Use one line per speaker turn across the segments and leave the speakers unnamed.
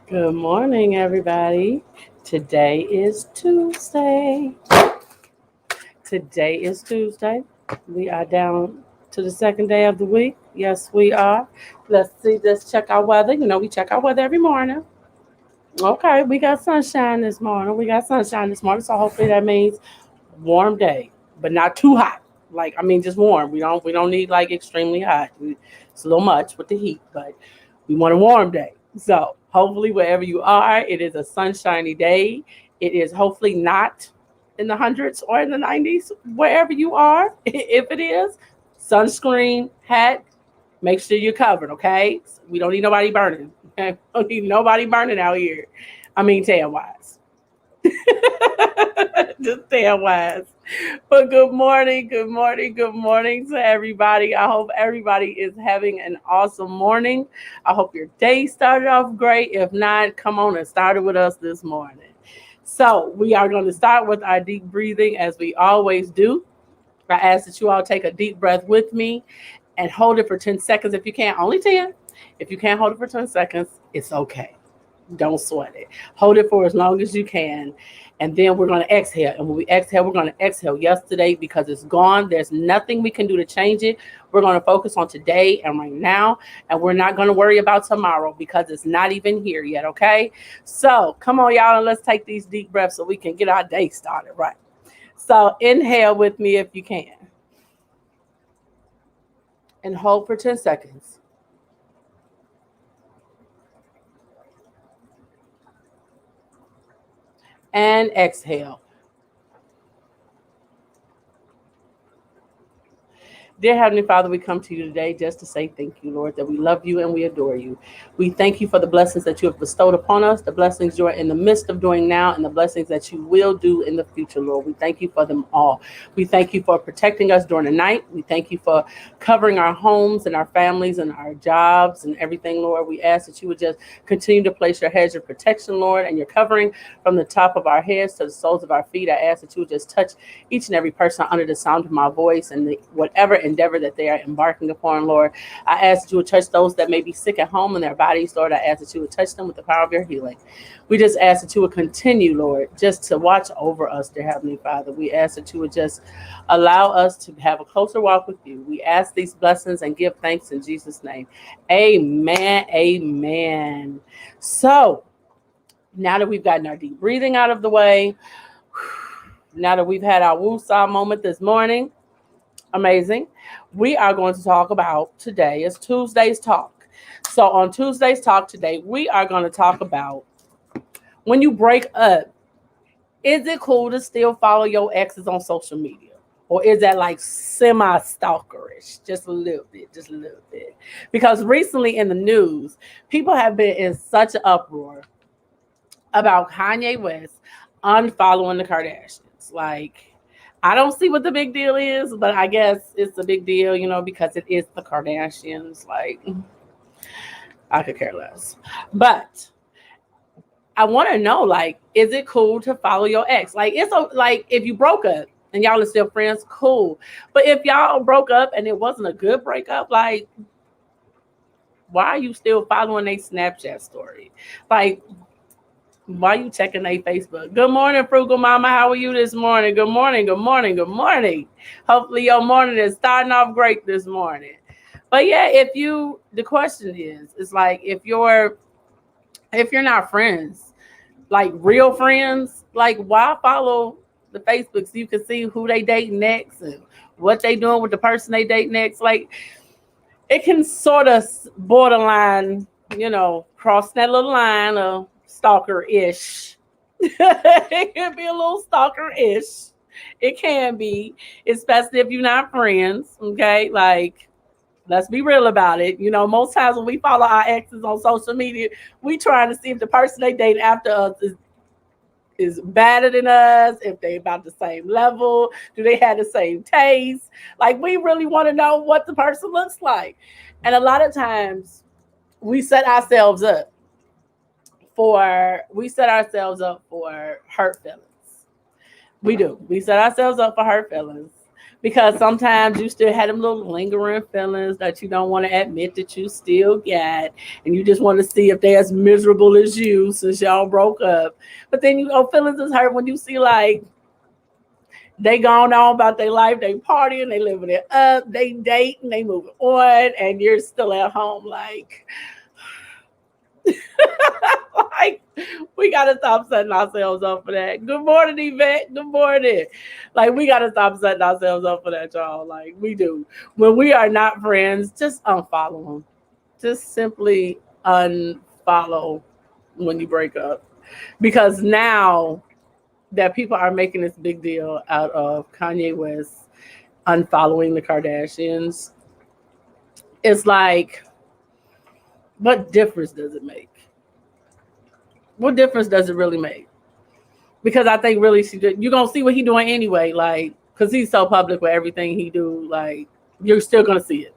Good morning, everybody. Today is Tuesday. Today is Tuesday. We are down to the second day of the week. Yes, we are. Let's see, let's check our weather. We check our weather every morning. Okay, we got sunshine this morning. So hopefully that means warm day, but not too hot. Just warm. We don't need like extremely hot. It's a little much with the heat, but we want a warm day. So hopefully wherever you are, it is a sunshiny day. It is hopefully not in the hundreds or in the 90s wherever you are. If it is, sunscreen, hat, make sure you're covered. Okay, we don't need nobody burning. Okay? We don't need nobody burning out here. Tan wise. Just tan wise. But good morning, good morning, good morning to everybody. I hope everybody is having an awesome morning. I hope your day started off great. If not, come on and start it with us this morning. So, we are going to start with our deep breathing as we always do. I ask that you all take a deep breath with me and hold it for 10 seconds if you can. Only 10. If you can't hold it for 10 seconds, it's okay. Don't sweat it. Hold it for as long as you can. And then we're going to exhale. And when we exhale, we're going to exhale yesterday because it's gone. There's nothing we can do to change it. We're going to focus on today and right now. And we're not going to worry about tomorrow because it's not even here yet. Okay. So come on, y'all, and let's take these deep breaths so we can get our day started right. So inhale with me if you can. And hold for 10 seconds. And exhale. Dear Heavenly Father, we come to you today just to say thank you, Lord, that we love you and we adore you. We thank you for the blessings that you have bestowed upon us, the blessings you are in the midst of doing now, and the blessings that you will do in the future, Lord. We thank you for them all. We thank you for protecting us during the night. We thank you for covering our homes and our families and our jobs and everything, Lord. We ask that you would just continue to place your hedge of protection, Lord, and your covering from the top of our heads to the soles of our feet. I ask that you would just touch each and every person under the sound of my voice and whatever endeavor that they are embarking upon, Lord. I ask that you would touch those that may be sick at home in their bodies, Lord. I ask that you would touch them with the power of your healing. We just ask that you would continue, Lord, just to watch over us, dear Heavenly Father. We ask that you would just allow us to have a closer walk with you. We ask these blessings and give thanks in Jesus' name. Amen. Amen. So now that we've gotten our deep breathing out of the way, now that we've had our woo-saw moment this morning, amazing. We are going to talk about today is Tuesday's talk. So on Tuesday's talk today, we are going to talk about when you break up, is it cool to still follow your exes on social media? Or is that like semi-stalkerish? Just a little bit, just a little bit. Because recently in the news, people have been in such an uproar about Kanye West unfollowing the Kardashians. Like, I don't see what the big deal is, but I guess it's a big deal, because it is the Kardashians. Like, I could care less. But I want to know, like, is it cool to follow your ex? Like, like if you broke up and y'all are still friends, cool. But if y'all broke up and it wasn't a good breakup, like, why are you still following a Snapchat story? Like, why you checking their Facebook? Good morning, Frugal Mama. How are you this morning? Good morning, good morning, good morning. Hopefully your morning is starting off great this morning. But yeah, the question is, it's like if you're not friends, like real friends, like why follow the Facebook so you can see who they dating next and what they doing with the person they date next? Like it can sort of borderline, cross that little line of stalker-ish. It can be a little stalker-ish. It can be, especially if you're not friends. Okay, like let's be real about it. Most times when we follow our exes on social media, we trying to see if the person they date after us is better than us, if they about the same level, do they have the same taste? Like we really want to know what the person looks like. And a lot of times we set ourselves up for hurt feelings. We do. We set ourselves up for hurt feelings because sometimes you still had them little lingering feelings that you don't want to admit that you still got, and you just want to see if they're as miserable as you since y'all broke up. But then feelings is hurt when you see like they gone on about their life, they partying, they living it up, they dating, they moving on, and you're still at home like, like we gotta stop setting ourselves up for that. Good morning, Yvette. Good morning. Like we gotta stop setting ourselves up for that, y'all. Like we do. When we are not friends, just unfollow them. Just simply unfollow when you break up, because now that people are making this big deal out of Kanye West unfollowing the Kardashians, it's like, what difference does it make? What difference does it really make? Because I think really you're gonna see what he's doing anyway, like, because he's so public with everything he do, like you're still gonna see it.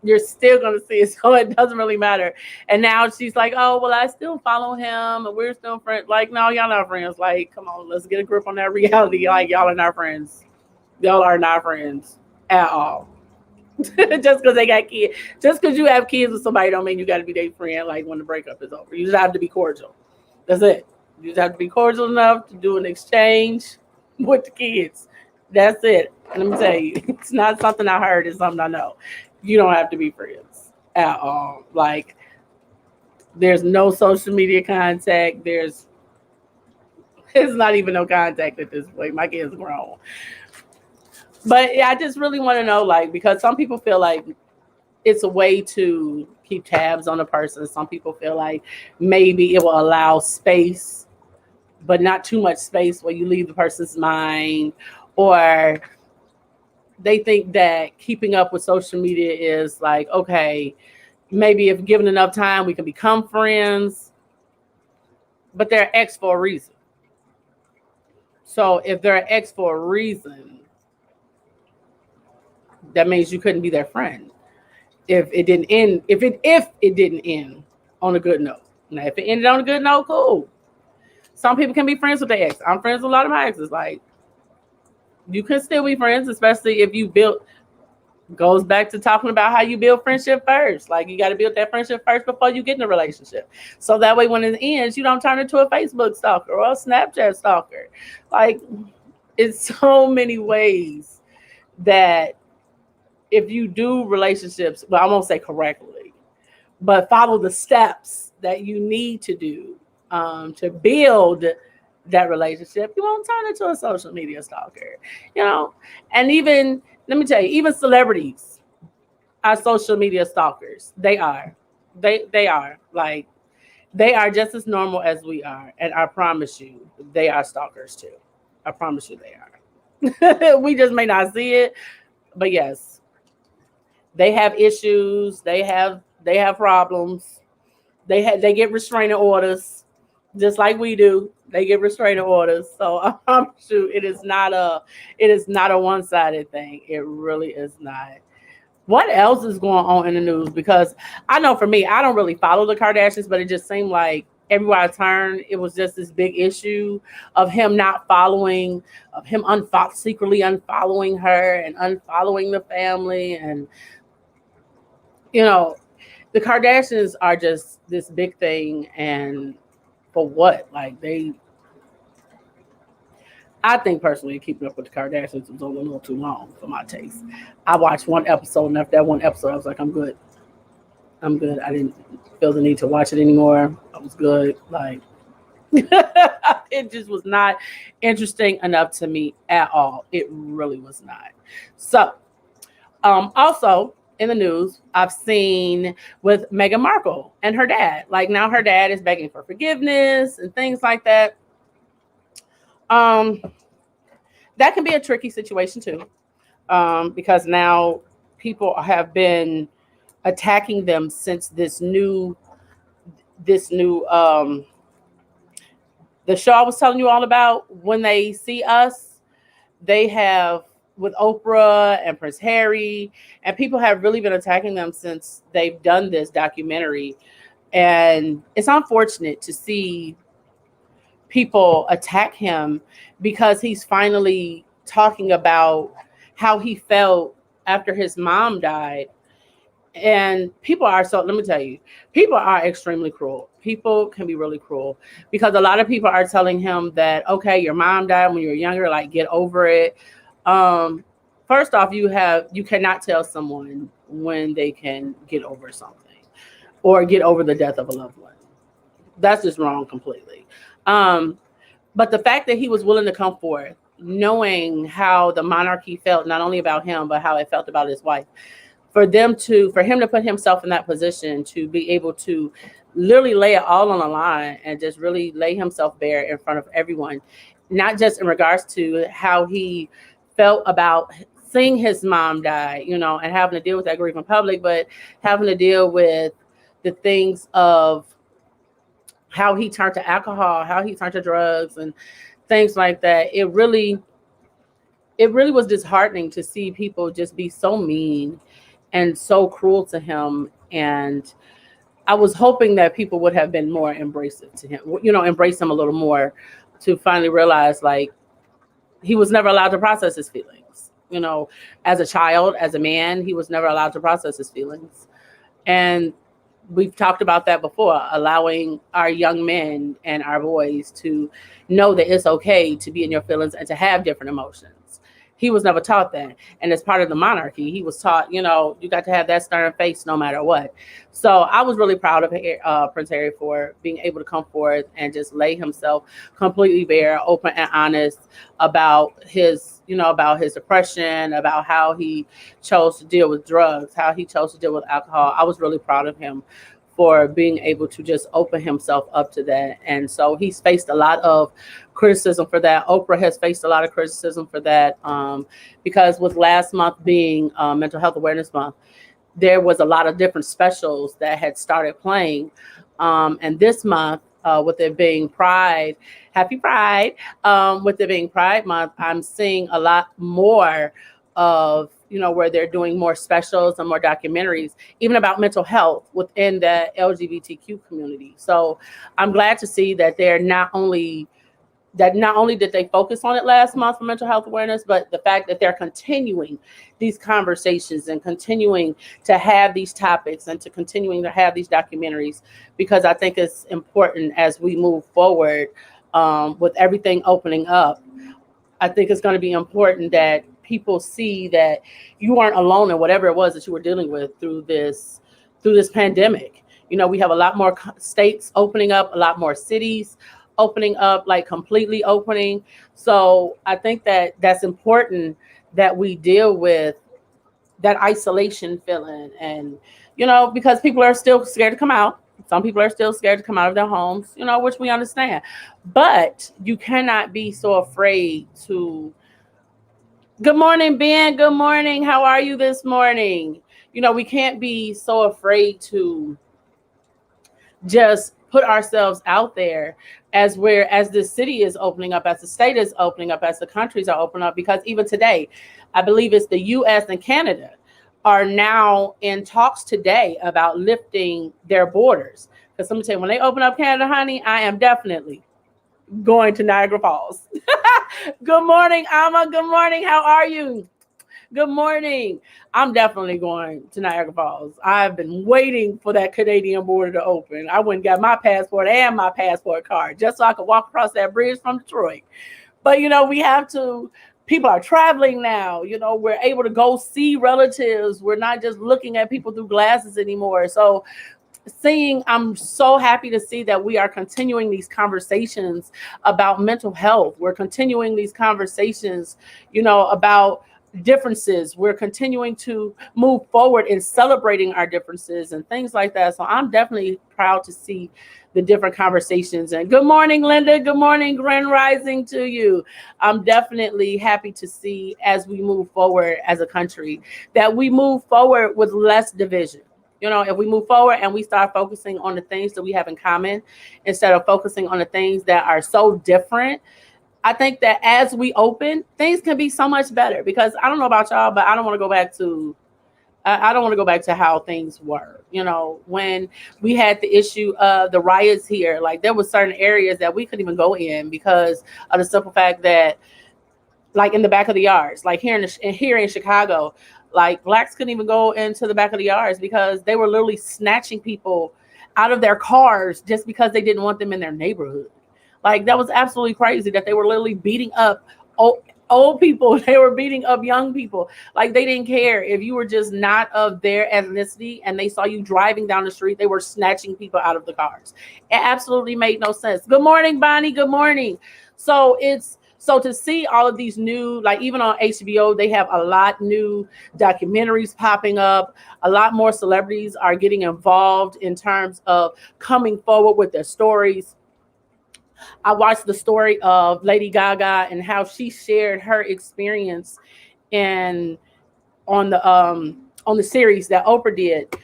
You're still gonna see it, so it doesn't really matter. And now she's like, oh well, I still follow him and we're still friends. Like, no, y'all not friends. Like, come on, let's get a grip on that reality. Like, y'all are not friends. Y'all are not friends at all. Just because they got kids, just because you have kids with somebody don't mean you got to be their friend. Like when the breakup is over, you just have to be cordial. That's it. You just have to be cordial enough to do an exchange with the kids. That's it. Let me tell you, it's not something I heard. It's something I know. You don't have to be friends at all. Like, there's no social media contact. There's not even no contact at this point. My kids are grown. But yeah, I just really want to know, like, because some people feel like it's a way to keep tabs on a person. Some people feel like maybe it will allow space, but not too much space where you leave the person's mind, or they think that keeping up with social media is like, okay, maybe if given enough time, we can become friends, but they're ex for a reason. So if they're ex for a reason, that means you couldn't be their friend. If it didn't end on a good note. Now, if it ended on a good note, cool. Some people can be friends with their ex. I'm friends with a lot of my exes. Like, you can still be friends, especially if you built. Goes back to talking about how you build friendship first. Like, you got to build that friendship first before you get in a relationship. So that way, when it ends, you don't turn into a Facebook stalker or a Snapchat stalker. Like, it's so many ways that if you do relationships, well, I won't say correctly, but follow the steps that you need to do to build that relationship, you won't turn into a social media stalker, And even, let me tell you, even celebrities are social media stalkers. They are. They are. Like, they are just as normal as we are. And I promise you, they are stalkers too. I promise you they are. We just may not see it, but yes, they have issues. They have problems. They get restraining orders, just like we do. They get restraining orders. So I promise you, it is not a one-sided thing. It really is not. What else is going on in the news? Because I know for me, I don't really follow the Kardashians, but it just seemed like everywhere I turned, it was just this big issue of him not following, of him secretly unfollowing her and unfollowing the family. And, the Kardashians are just this big thing. And for what? Like, I think personally, keeping up with the Kardashians was a little too long for my taste. I watched one episode, and after that one episode, I was like, I'm good. I didn't feel the need to watch it anymore. I was good. Like, it just was not interesting enough to me at all. It really was not. So, also in the news, I've seen with Meghan Markle and her dad. Like, now her dad is begging for forgiveness and things like that. That can be a tricky situation too, because now people have been attacking them since this new the show I was telling you all about, When They See Us. They have, with Oprah and Prince Harry, and people have really been attacking them since they've done this documentary. And it's unfortunate to see people attack him because he's finally talking about how he felt after his mom died. And people are, so let me tell you, people are extremely cruel. People can be really cruel because a lot of people are telling him that, okay, your mom died when you were younger, like get over it. Um, First off, you cannot tell someone when they can get over something or get over the death of a loved one. That's just wrong completely. Um, but the fact that he was willing to come forth, knowing how the monarchy felt, not only about him, but how it felt about his wife, for him to put himself in that position to be able to literally lay it all on the line and just really lay himself bare in front of everyone, not just in regards to how he felt about seeing his mom die, and having to deal with that grief in public, but having to deal with the things of how he turned to alcohol, how he turned to drugs and things like that. It really was disheartening to see people just be so mean and so cruel to him. And I was hoping that people would have been more embracive to him, embrace him a little more, to finally realize like he was never allowed to process his feelings. As a child, as a man, he was never allowed to process his feelings. And we've talked about that before, allowing our young men and our boys to know that it's okay to be in your feelings and to have different emotions. He was never taught that. And as part of the monarchy, he was taught, you got to have that stern face no matter what. So I was really proud of Prince Harry for being able to come forth and just lay himself completely bare, open and honest about about his depression, about how he chose to deal with drugs, how he chose to deal with alcohol. I was really proud of him for being able to just open himself up to that. And so he's faced a lot of criticism for that. Oprah has faced a lot of criticism for that, because with last month being Mental Health Awareness Month, there was a lot of different specials that had started playing. And this month, with it being Pride, Happy Pride, with it being Pride Month, I'm seeing a lot more of, where they're doing more specials and more documentaries, even about mental health within the LGBTQ community. So I'm glad to see that not only did they focus on it last month for mental health awareness, but the fact that they're continuing these conversations and continuing to have these topics and to continuing to have these documentaries, because I think it's important as we move forward, with everything opening up. I think it's going to be important that people see that you aren't alone in whatever it was that you were dealing with through this pandemic. We have a lot more states opening up, a lot more cities opening up, like completely opening. So I think that that's important that we deal with that isolation feeling, and because people are still scared to come out. Some people are still scared to come out of their homes, which we understand. But you cannot be so afraid to. Good morning, Ben. Good morning. How are you this morning? We can't be so afraid to just put ourselves out there as the city is opening up, as the state is opening up, as the countries are opening up. Because even today, I believe it's the US and Canada are now in talks today about lifting their borders. Because let me tell you, when they open up Canada, honey, I am definitely going to Niagara Falls. Good morning, Alma. Good morning. How are you? Good morning. I'm definitely going to Niagara Falls. I've been waiting for that Canadian border to open. I went and got my passport and my passport card just so I could walk across that bridge from Detroit. But, we have to, people are traveling now. We're able to go see relatives. We're not just looking at people through glasses anymore. So I'm so happy to see that we are continuing these conversations about mental health. We're continuing these conversations, about differences. We're continuing to move forward in celebrating our differences and things like that. So I'm definitely proud to see the different conversations. And good morning, Linda. Good morning, Grand Rising to you. I'm definitely happy to see, as we move forward as a country, that we move forward with less division. If we move forward and we start focusing on the things that we have in common instead of focusing on the things that are so different, I think that as we open, things can be so much better. Because I don't know about y'all, but I don't want to go back to how things were. When we had the issue of the riots here, like there were certain areas that we couldn't even go in because of the simple fact that like in the back of the yards. Like here in Chicago, like blacks couldn't even go into the back of the yards because they were literally snatching people out of their cars just because they didn't want them in their neighborhood. Like that was absolutely crazy that they were literally beating up old people. They were beating up young people. Like they didn't care if you were just not of their ethnicity and they saw you driving down the street, they were snatching people out of the cars. It absolutely made no sense. Good morning, Bonnie. Good morning. So to see all of these new, like even on HBO, they have a lot new documentaries popping up. A lot more celebrities are getting involved in terms of coming forward with their stories. I watched the story of Lady Gaga and how she shared her experience in on the series that Oprah did.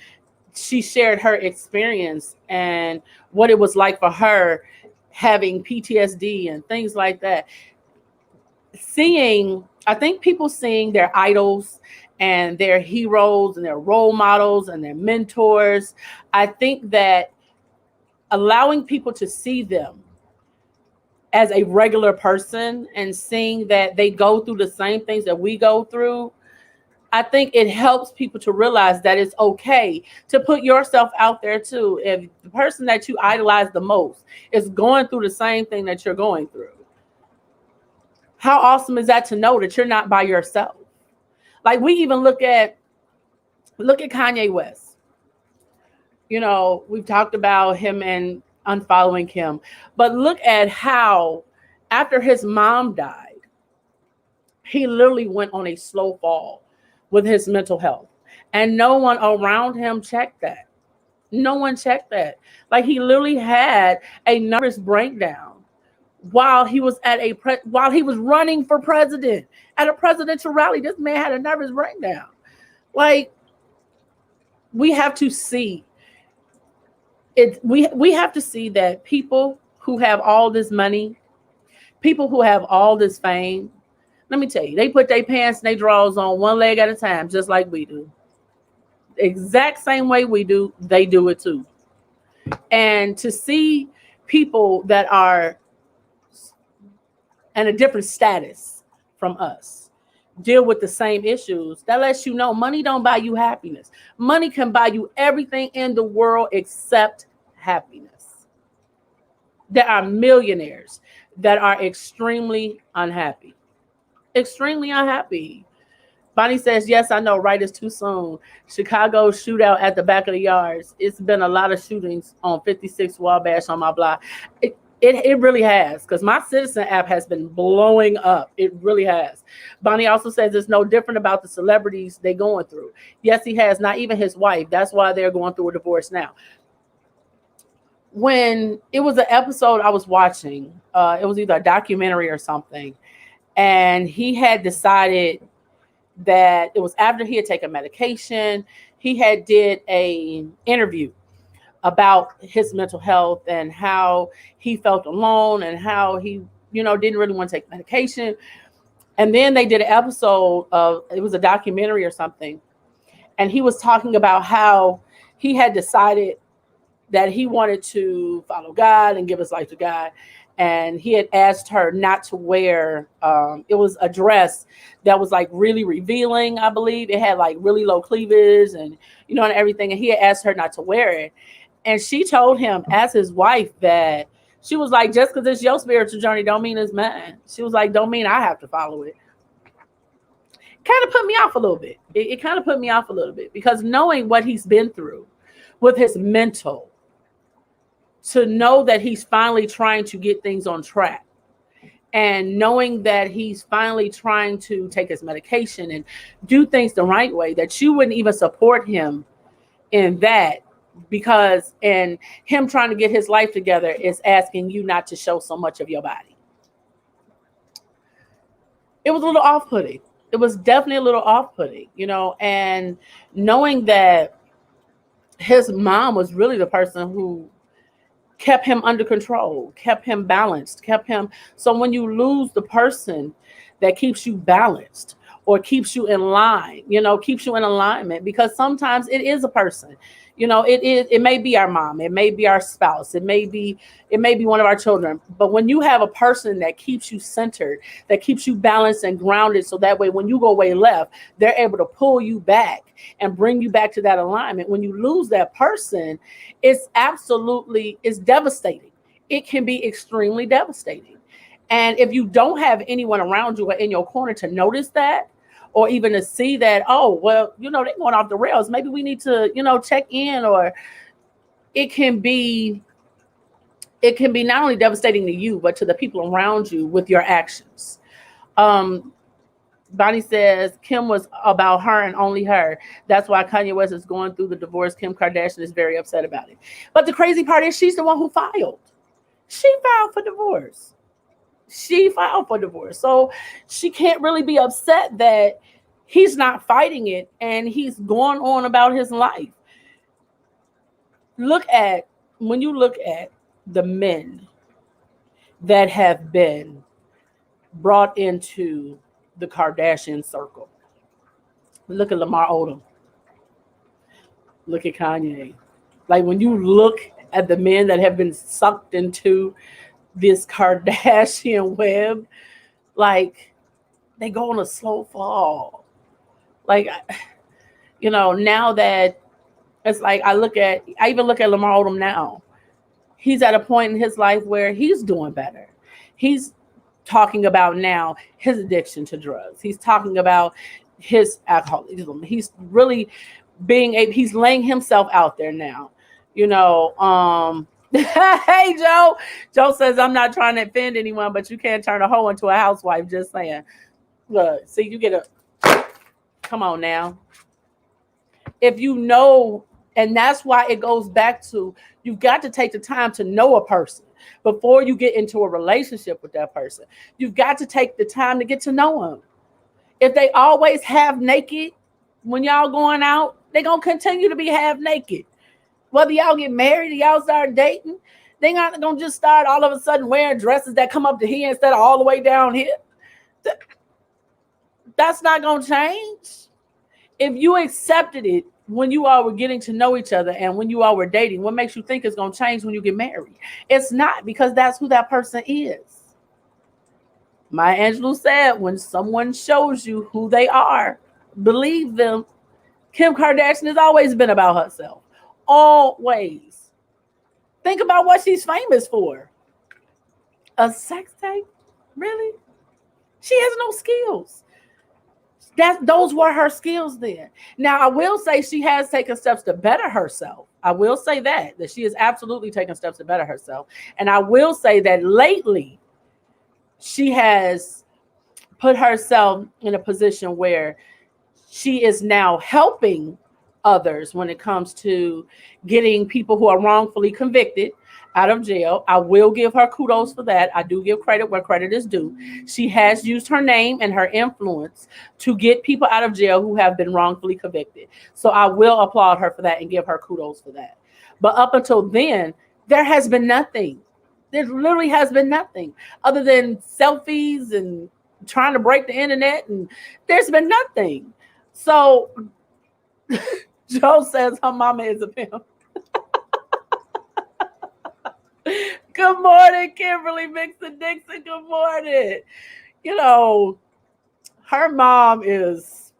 She shared her experience and what it was like for her having PTSD and things like that. I think people seeing their idols and their heroes and their role models and their mentors, I think that allowing people to see them as a regular person and seeing that they go through the same things that we go through, I think it helps people to realize that it's okay to put yourself out there too. If the person that you idolize the most is going through the same thing that you're going through, how awesome is that to know that you're not by yourself? Like we even look at Kanye West. You know, we've talked about him and unfollowing him, but look at how after his mom died, he literally went on a slow fall with his mental health, and no one around him checked that. No one checked that. Like he literally had a nervous breakdown while he was while he was running for president at a presidential rally. This man had a nervous breakdown. Like we have to see it. We have to see that people who have all this money, people who have all this fame, let me tell you, they put their pants and their drawers on one leg at a time, just like we do. Exact same way we do, they do it too. And to see people that are in a different status from us deal with the same issues, that lets you know money don't buy you happiness. Money can buy you everything in the world except happiness. There are millionaires that are extremely unhappy. Extremely unhappy. Bonnie says, yes, I know, right, it's too soon. Chicago shootout at the back of the yards. It's been a lot of shootings on 56 Wabash on my block. It really has, because my Citizen app has been blowing up. It really has. Bonnie also says it's no different about the celebrities they're going through. Yes, he has. Not even his wife. That's why they're going through a divorce now. When it was an episode I was watching, it was either a documentary or something, and he had decided that it was after he had taken medication. He had did a interview about his mental health and how he felt alone and how he, didn't really want to take medication. And then they did an episode of, it was a documentary or something. And he was talking about how he had decided that he wanted to follow God and give his life to God. And he had asked her not to wear, it was a dress that was like really revealing, I believe. It had like really low cleavage and, and everything. And he had asked her not to wear it. And she told him as his wife that she was like, just because it's your spiritual journey don't mean it's mine. She was like, don't mean I have to follow it. Kind of put me off a little bit. It kind of put me off a little bit because knowing what he's been through with his mental, to know that he's finally trying to get things on track and knowing that he's finally trying to take his medication and do things the right way, that you wouldn't even support him in that, because in him trying to get his life together is asking you not to show so much of your body. It was a little off-putting. It was definitely a little off-putting, and knowing that his mom was really the person who kept him under control, kept him balanced, kept him. So when you lose the person that keeps you balanced, or keeps you in line, keeps you in alignment, because sometimes it is a person. It may be our mom, it may be our spouse, it may be one of our children. But when you have a person that keeps you centered, that keeps you balanced and grounded, so that way when you go way left, they're able to pull you back and bring you back to that alignment. When you lose that person, it's devastating. It can be extremely devastating. And if you don't have anyone around you or in your corner to notice that, or even to see that, oh, well, they're going off the rails, maybe we need to, check in. Or it can be not only devastating to you, but to the people around you with your actions. Bonnie says Kim was about her and only her. That's why Kanye West is going through the divorce. Kim Kardashian is very upset about it. But the crazy part is she's the one who filed. She filed for divorce. So she can't really be upset that he's not fighting it and he's going on about his life. When you look at the men that have been brought into the Kardashian circle. Look at Lamar Odom. Look at Kanye. Like, when you look at the men that have been sucked into this Kardashian web, like, they go on a slow fall. Like, now that it's like, I even look at Lamar Odom now. He's at a point in his life where he's doing better. He's talking about now his addiction to drugs. He's talking about his alcoholism. He's really he's laying himself out there now. Hey, Joe. Joe says, I'm not trying to offend anyone, but you can't turn a hoe into a housewife. Just saying. Look, see, you get come on now. If and that's why it goes back to, you've got to take the time to know a person before you get into a relationship with that person. You've got to take the time to get to know them. If they always half naked when y'all going out, they're going to continue to be half naked. Whether y'all get married or y'all start dating, they're not going to just start all of a sudden wearing dresses that come up to here instead of all the way down here. That's not going to change. If you accepted it when you all were getting to know each other and when you all were dating, what makes you think it's going to change when you get married? It's not, because that's who that person is. Maya Angelou said, when someone shows you who they are, believe them. Kim Kardashian has always been about herself. Always. Think about what she's famous for. A sex tape? Really? She has no skills. Those were her skills then. Now, I will say she has taken steps to better herself. I will say that she has absolutely taken steps to better herself. And I will say that lately, she has put herself in a position where she is now helping others when it comes to getting people who are wrongfully convicted out of jail. I will give her kudos for that. I do give credit where credit is due. She has used her name and her influence to get people out of jail who have been wrongfully convicted. So I will applaud her for that and give her kudos for that. But up until then, there has been nothing. There literally has been nothing other than selfies and trying to break the internet, and there's been nothing. So Joe says her mama is a pimp. Good morning, Kimberly Mixon Dixon. Good morning. Her mom is,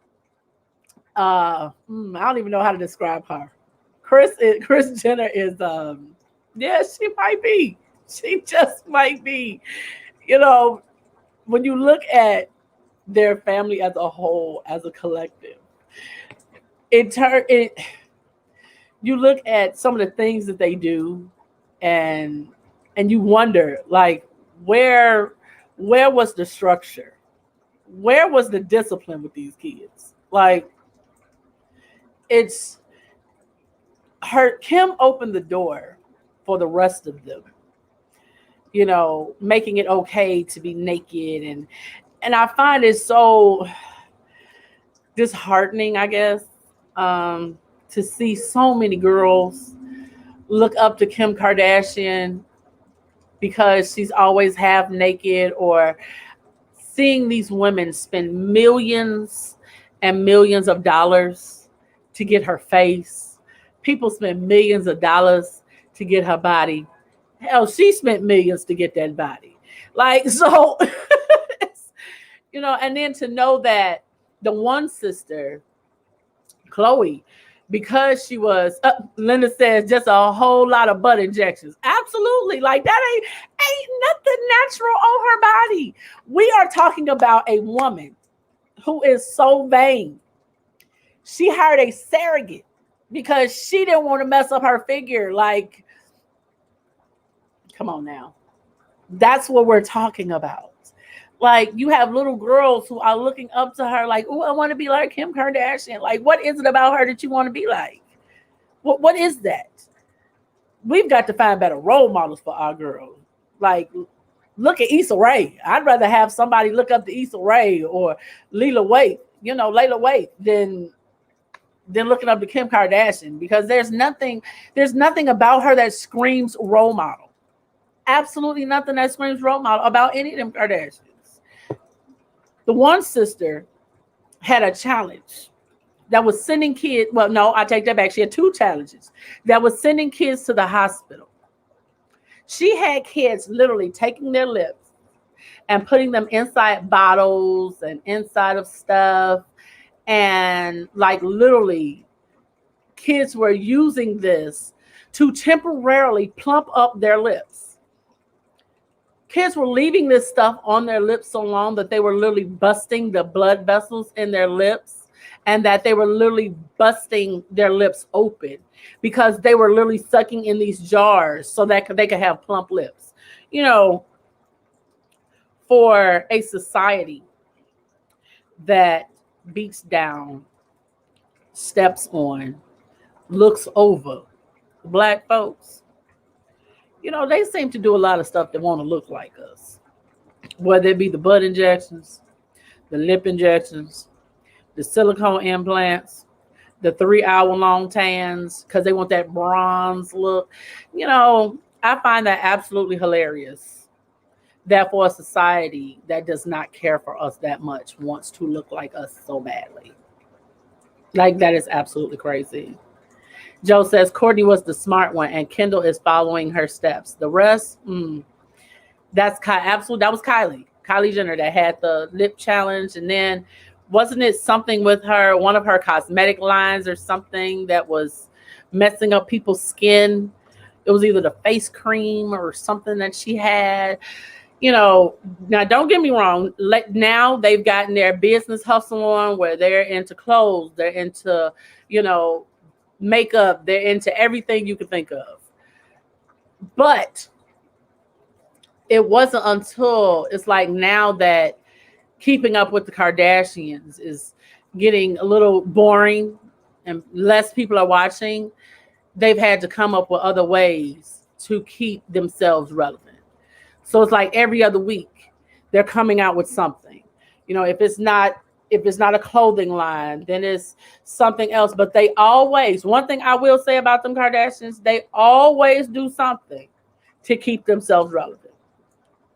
I don't even know how to describe her. Kris Jenner is, she might be. She just might be. When you look at their family as a whole, as a collective, you look at some of the things that they do, and you wonder, like, where was the structure? Where was the discipline with these kids? Like, Kim opened the door for the rest of them, making it okay to be naked. And I find it so disheartening, I guess, to see so many girls look up to Kim Kardashian because she's always half naked, or seeing these women spend millions and millions of dollars to get her face. People spend millions of dollars to get her body. Hell, she spent millions to get that body. Like, so, and then to know that the one sister, Chloe, because she was, Linda says, just a whole lot of butt injections. Absolutely. Like, that ain't nothing natural on her body. We are talking about a woman who is so vain. She hired a surrogate because she didn't want to mess up her figure. Like, come on now. That's what we're talking about. Like, you have little girls who are looking up to her like, oh, I want to be like Kim Kardashian. Like, what is it about her that you want to be like? What is that? We've got to find better role models for our girls. Like, look at Issa Rae. I'd rather have somebody look up to Issa Rae or Layla Waithe than looking up to Kim Kardashian, because there's nothing about her that screams role model. Absolutely nothing that screams role model about any of them Kardashians. The one sister had a challenge that was sending kids. Well, no, I take that back. She had two challenges that was sending kids to the hospital. She had kids literally taking their lips and putting them inside bottles and inside of stuff. And like, literally, kids were using this to temporarily plump up their lips. Kids were leaving this stuff on their lips so long that they were literally busting the blood vessels in their lips, and that they were literally busting their lips open because they were literally sucking in these jars so that they could have plump lips. For a society that beats down, steps on, looks over Black folks, they seem to do a lot of stuff that want to look like us, whether it be the butt injections, the lip injections, the silicone implants, the 3-hour-long tans, because they want that bronze look. I find that absolutely hilarious that for a society that does not care for us that much wants to look like us so badly. Like, that is absolutely crazy. Joe says Courtney was the smart one and Kendall is following her steps. The rest, that's absolutely, that was Kylie Jenner that had the lip challenge. And then wasn't it something with one of her cosmetic lines or something that was messing up people's skin? It was either the face cream or something that she had. Now don't get me wrong. Now they've gotten their business hustle on, where they're into clothes, they're into, makeup, they're into everything you can think of. But it wasn't until it's like now that keeping up with the Kardashians is getting a little boring and less people are watching, they've had to come up with other ways to keep themselves relevant. So it's like every other week they're coming out with something. If it's not a clothing line, then it's something else. But they always, one thing I will say about them Kardashians, they always do something to keep themselves relevant.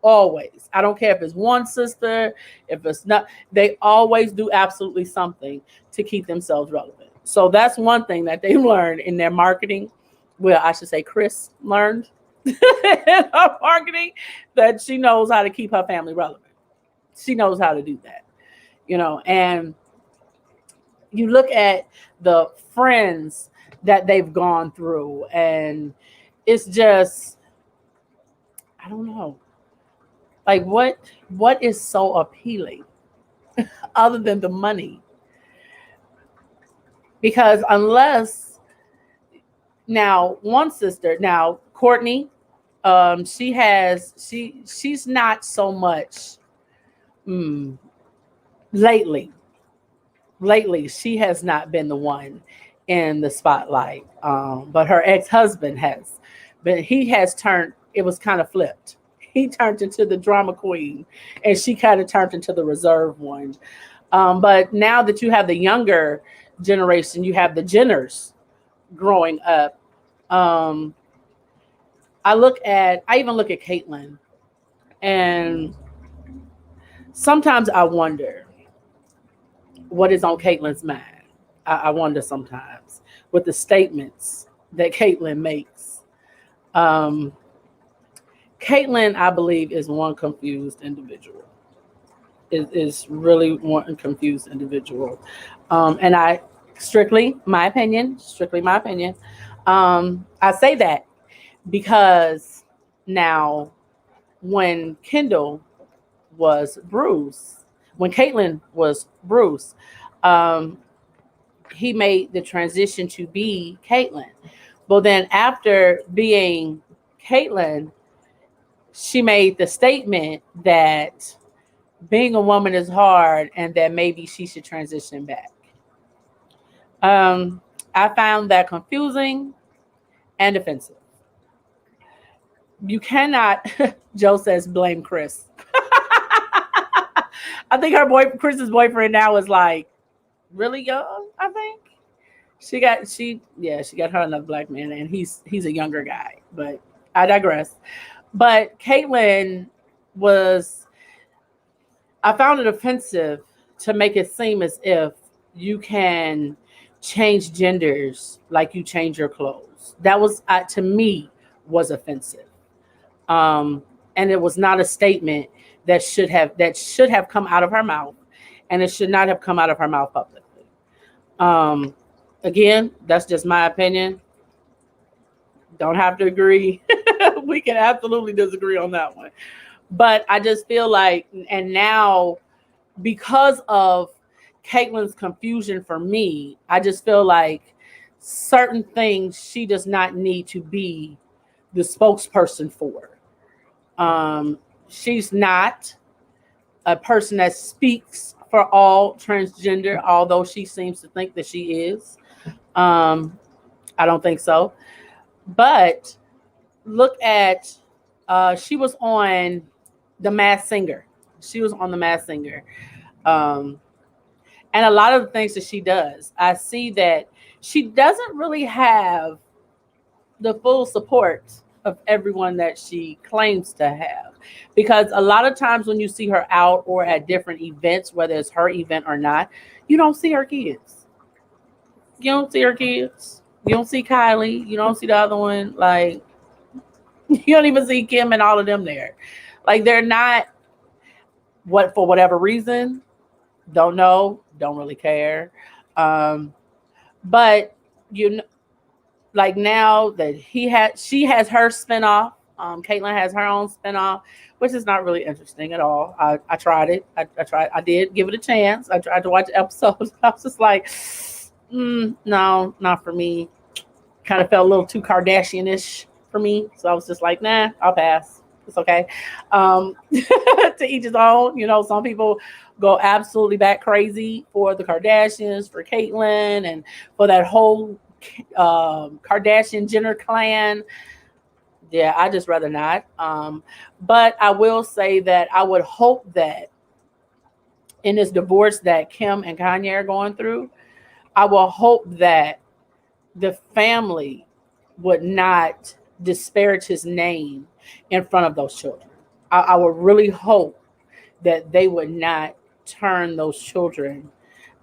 Always. I don't care if it's one sister, if it's not, they always do absolutely something to keep themselves relevant. So that's one thing that they learned in their marketing. Well, I should say Chris learned in her marketing, that she knows how to keep her family relevant. She knows how to do that. And you look at the friends that they've gone through, and it's just, I don't know, like what is so appealing other than the money? Because unless, now one sister, now Courtney, she's not so much lately she has not been the one in the spotlight, but her ex-husband has. But he has turned, it was kind of flipped. He turned into the drama queen and she kind of turned into the reserved one. But now that you have the younger generation, you have the Jenners growing up. I even look at Caitlyn, and sometimes I wonder what is on Caitlin's mind. I wonder sometimes with the statements that Caitlin makes. Um, Caitlin, I believe, is one confused individual. Is really one confused individual, and I strictly my opinion. I say that because now when Kendall was Bruce, when Caitlin was Bruce, um, he made the transition to be Caitlin. But then after being Caitlin, she made the statement that being a woman is hard and that maybe she should transition back. Um, I found that confusing and offensive. You cannot, Joe says, blame Chris. I think Chris's boyfriend now is like really young, I think. She got her another black man, and he's a younger guy. But I digress. But Caitlyn was, I found it offensive to make it seem as if you can change genders like you change your clothes. That was to me was offensive, um, and it was not a statement that should have come out of her mouth, and it should not have come out of her mouth publicly. Um, Again, that's just my opinion. Don't have to agree. We can absolutely disagree on that one. But I just feel like, and now because of Caitlin's confusion for me, I just feel like certain things she does not need to be the spokesperson for. She's not a person that speaks for all transgender, although she seems to think that she is. Um, I don't think so. But look at, she was on The Masked Singer. She was on The Masked Singer. Um, and a lot of the things that she does, I see that she doesn't really have the full support of everyone that she claims to have. Because a lot of times when you see her out or at different events, whether it's her event or not, you don't see her kids. You don't see her kids. You don't see Kylie. You don't see the other one. Like, you don't even see Kim and all of them there. Like, they're not, what, for whatever reason, don't know, don't really care. Um, but you know, like now that she has her spinoff. Caitlyn has her own spinoff, which is not really interesting at all. I tried it. I did give it a chance. I tried to watch episodes. I was just like, no, not for me. Kind of felt a little too Kardashian-ish for me. So I was just like, nah, I'll pass. It's okay. To each his own. You know, some people go absolutely back crazy for the Kardashians, for Caitlyn, and for that whole Kardashian Jenner clan. Yeah, I just rather not. But I will say that I would hope that in this divorce that Kim and Kanye are going through, I will hope that the family would not disparage his name in front of those children. I would really hope that they would not turn those children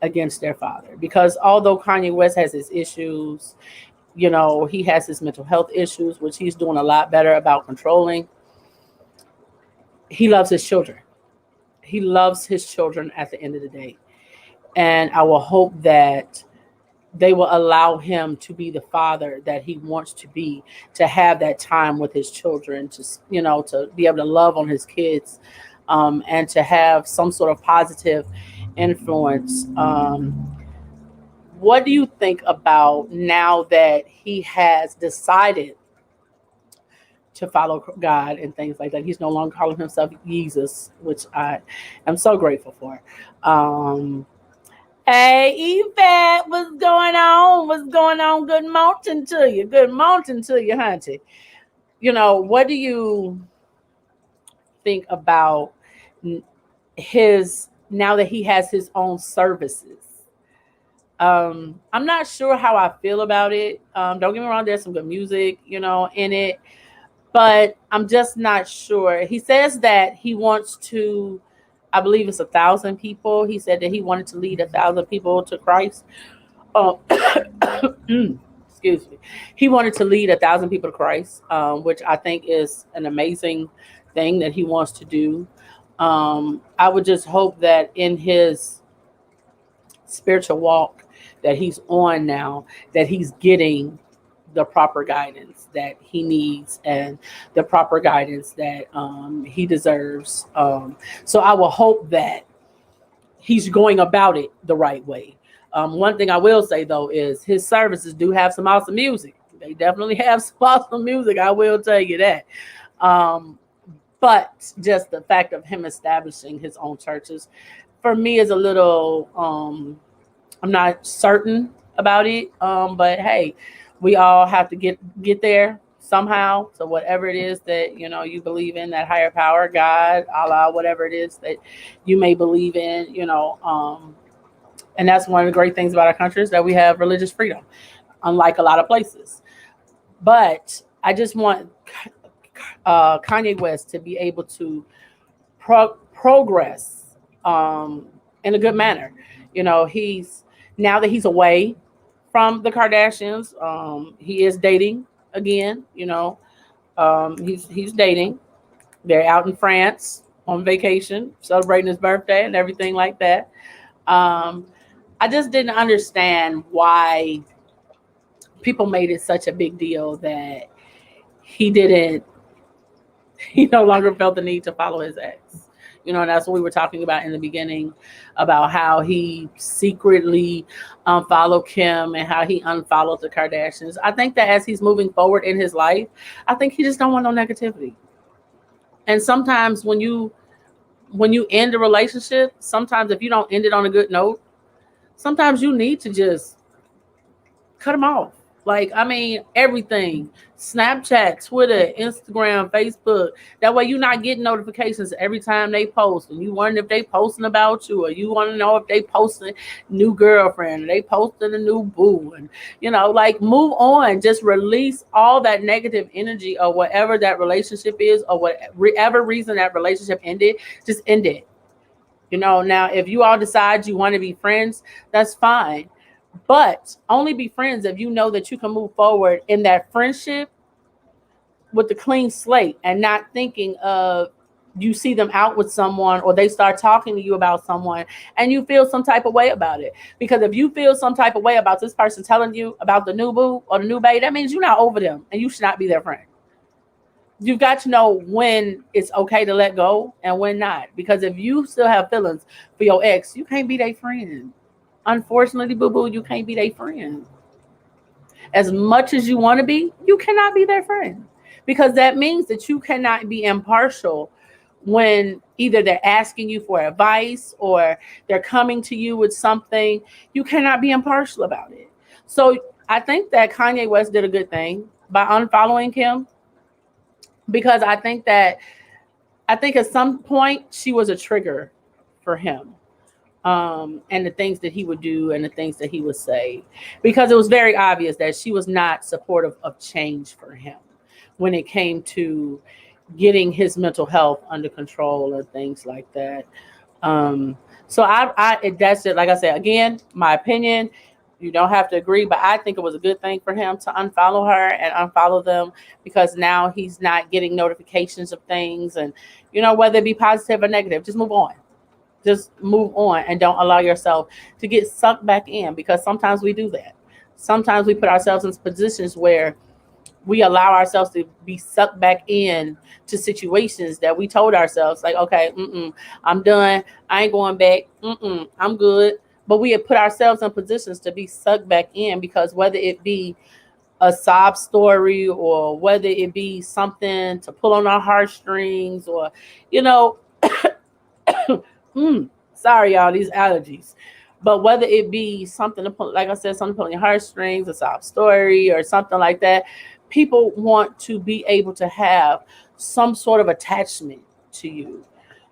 against their father. Because although Kanye West has his issues, you know, he has his mental health issues, which he's doing a lot better about controlling. He loves his children. He loves his children at the end of the day. And I will hope that they will allow him to be the father that he wants to be, to have that time with his children, to, you know, to be able to love on his kids, and to have some sort of positive influence. What do you think about now that he has decided to follow God and things like that? He's no longer calling himself Jesus, which I am so grateful for. Hey, Yvette, what's going on? What's going on? Good morning to you. Good morning to you, hunty. You know, what do you think about his, now that he has his own services? I'm not sure how I feel about it. Don't get me wrong, there's some good music, you know, in it, but I'm just not sure. He says that he wants to I believe it's 1,000 people. He said that he wanted to lead 1,000 people to Christ. Um, excuse me. He wanted to lead 1,000 people to Christ, which I think is an amazing thing that he wants to do. I would just hope that in his spiritual walk that he's on now, that he's getting the proper guidance that he needs and the proper guidance that he deserves. So I will hope that he's going about it the right way. One thing I will say though is his services do have some awesome music. They definitely have some awesome music. I will tell you that. Um, but just the fact of him establishing his own churches for me is a little I'm not certain about it. But hey, we all have to get there somehow. So whatever it is that you believe in, that higher power, God, Allah, whatever it is that you may believe in, and that's one of the great things about our country is that we have religious freedom, unlike a lot of places. But I just want Kanye West to be able to progress in a good manner. He's now that he's away from the Kardashians, he is dating again. He's dating. They're out in France on vacation, celebrating his birthday and everything like that. Um, I just didn't understand why people made it such a big deal that he didn't he no longer felt the need to follow his ex. And that's what we were talking about in the beginning about how he secretly followed Kim and how he unfollowed the Kardashians. I think that as he's moving forward in his life, I think he just don't want no negativity. And sometimes when you end a relationship, sometimes if you don't end it on a good note, sometimes you need to just cut them off. Like, I mean, everything. Snapchat, Twitter, Instagram, Facebook. That way you're not getting notifications every time they post. And you wonder if they posting about you, or you want to know if they posting new girlfriend, or they posting a new boo. And, like, move on. Just release all that negative energy or whatever that relationship is, or whatever reason that relationship ended. Just end it. Now, if you all decide you want to be friends, that's fine. But only be friends if you know that you can move forward in that friendship with the clean slate and not thinking of you see them out with someone or they start talking to you about someone and you feel some type of way about it. Because if you feel some type of way about this person telling you about the new boo or the new babe, that means you're not over them and you should not be their friend. You've got to know when it's okay to let go and when not. Because if you still have feelings for your ex, you can't be their friend. Unfortunately, boo-boo, you can't be their friend. As much as you want to be, you cannot be their friend. Because that means that you cannot be impartial when either they're asking you for advice or they're coming to you with something. You cannot be impartial about it. So I think that Kanye West did a good thing by unfollowing Kim. Because I think at some point she was a trigger for him. And the things that he would do and the things that he would say, because it was very obvious that she was not supportive of change for him when it came to getting his mental health under control and things like that. So that's it. Like I said, again, my opinion, you don't have to agree, but I think it was a good thing for him to unfollow her and unfollow them, because now he's not getting notifications of things, and whether it be positive or negative, just move on. Just move on and don't allow yourself to get sucked back in, because sometimes we do that. Sometimes we put ourselves in positions where we allow ourselves to be sucked back in to situations that we told ourselves like, okay, I'm done. I ain't going back. I'm good. But we have put ourselves in positions to be sucked back in, because whether it be a sob story or whether it be something to pull on our heartstrings or, sorry, y'all, these allergies. But whether it be something to put, like I said, something to put on your heartstrings, a sob story or something like that, people want to be able to have some sort of attachment to you.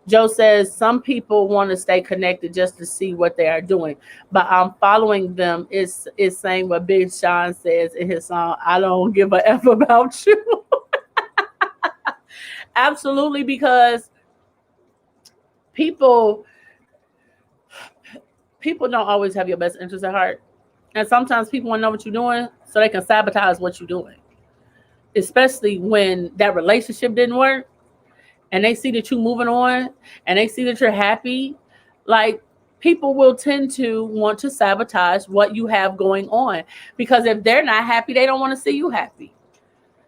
Joe says some people want to stay connected just to see what they are doing, but I'm following them is saying what Big Sean says in his song, I don't give a F about you. Absolutely, because people don't always have your best interest at heart. And sometimes people want to know what you're doing so they can sabotage what you're doing. Especially when that relationship didn't work and they see that you're moving on and they see that you're happy. Like, people will tend to want to sabotage what you have going on, because if they're not happy, they don't want to see you happy.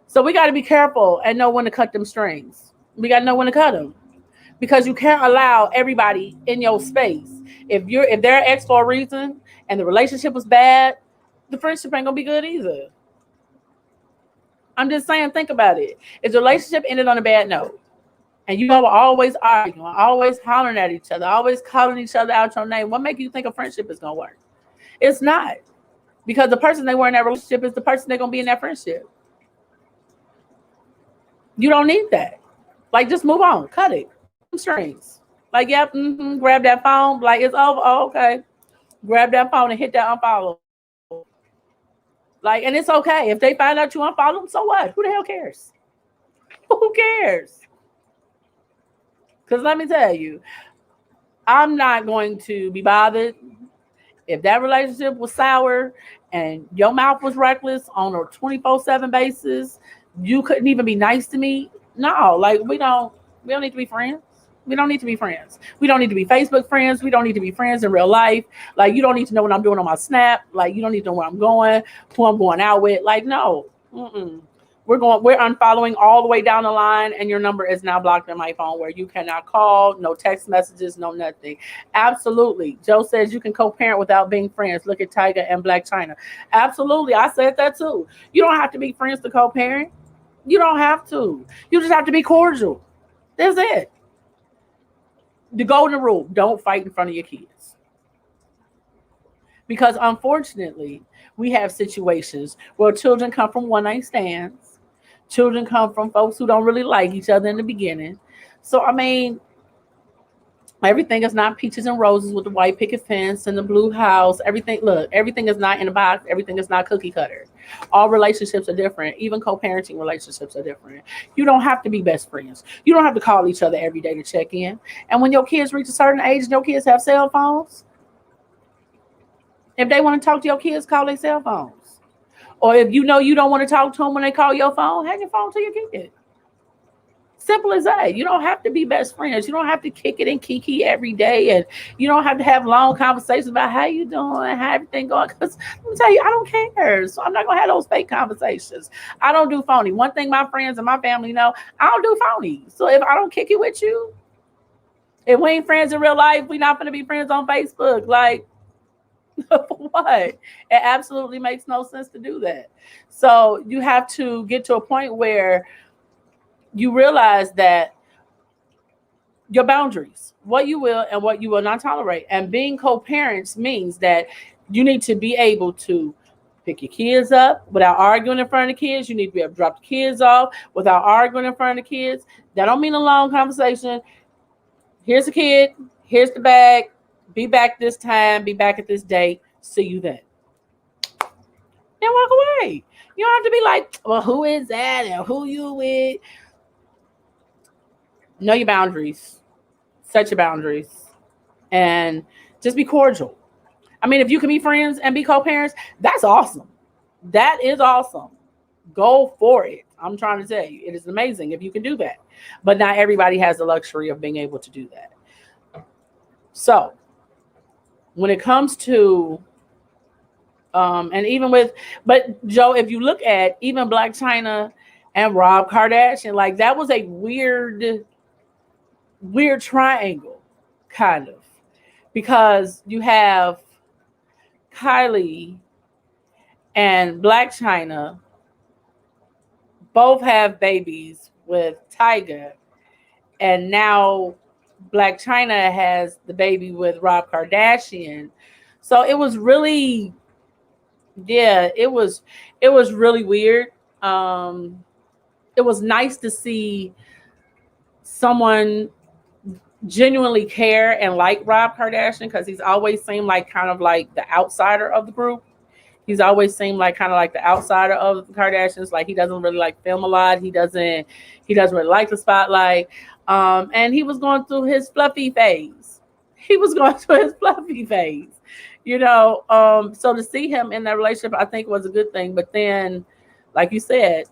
So we got to be careful and know when to cut them strings. We got to know when to cut them, because you can't allow everybody in your space. If they're an ex for a reason and the relationship was bad, the friendship ain't gonna be good either. I'm just saying, think about it. If the relationship ended on a bad note and you all were always arguing, always hollering at each other, always calling each other out your name, what makes you think a friendship is gonna work? It's not, because the person they were in that relationship is the person they're gonna be in that friendship. You don't need that. Like, just move on, cut it, cut them strings. Like, yep, grab that phone, like, it's over. Oh, okay, grab that phone and hit that unfollow. Like, and it's okay if they find out you unfollow them. So what? Who the hell cares? Who cares? Because let me tell you, I'm not going to be bothered if that relationship was sour and your mouth was reckless on a 24/7 basis. You couldn't even be nice to me. No, like, we don't need to be friends. We don't need to be friends. We don't need to be Facebook friends. We don't need to be friends in real life. Like, you don't need to know what I'm doing on my Snap. Like, you don't need to know where I'm going, who I'm going out with. Like, no. We're unfollowing all the way down the line, and your number is now blocked on my phone, where you cannot call, no text messages, no nothing. Absolutely. Joe says you can co-parent without being friends. Look at Tiger and Black China. Absolutely. I said that too. You don't have to be friends to co-parent. You don't have to. You just have to be cordial. That's it. The golden rule: don't fight in front of your kids. Because unfortunately, we have situations where children come from one-night stands. Children come from folks who don't really like each other in the beginning. So, I mean, everything is not peaches and roses with the white picket fence and the blue house. Everything is not in a box. Everything is not cookie cutter. All relationships are different. Even co-parenting relationships are different. You don't have to be best friends. You don't have to call each other every day to check in. And when your kids reach a certain age and your kids have cell phones, if they want to talk to your kids, call their cell phones. Or if you know you don't want to talk to them when they call your phone, hand your phone to your kid. Simple as that. You don't have to be best friends. You don't have to kick it and kiki every day, and you don't have to have long conversations about how you doing, how everything going. Because let me tell you, I don't care. So I'm not gonna have those fake conversations. I don't do phony. One thing my friends and my family know, I don't do phony. So if I don't kick it with you, if we ain't friends in real life, we're not gonna be friends on Facebook. Like, for what? It absolutely makes no sense to do that. So you have to get to a point where you realize that your boundaries, what you will and what you will not tolerate. And being co-parents means that you need to be able to pick your kids up without arguing in front of the kids. You need to be able to drop the kids off without arguing in front of the kids. That don't mean a long conversation. Here's the kid. Here's the bag. Be back this time. Be back at this date. See you then. And walk away. You don't have to be like, well, who is that and who you with? Know your boundaries, set your boundaries, and just be cordial. I mean, if you can be friends and be co-parents, that's awesome. That is awesome. Go for it. I'm trying to tell you, it is amazing if you can do that. But not everybody has the luxury of being able to do that. So when it comes to, and even with, but Joe, if you look at even Black China and Rob Kardashian, like, that was a weird triangle, kind of, because you have Kylie and Black China both have babies with Tyga, and now Black China has the baby with Rob Kardashian. So it was really, it was really weird. It was nice to see someone genuinely care and like Rob Kardashian, because he's always seemed like kind of like the outsider of the group. He's always seemed like kind of like the outsider of the Kardashians. Like, he doesn't really like film a lot. He doesn't really like the spotlight. And he was going through his fluffy phase. He was going through his fluffy phase, so to see him in that relationship, I think was a good thing. But then, like you said,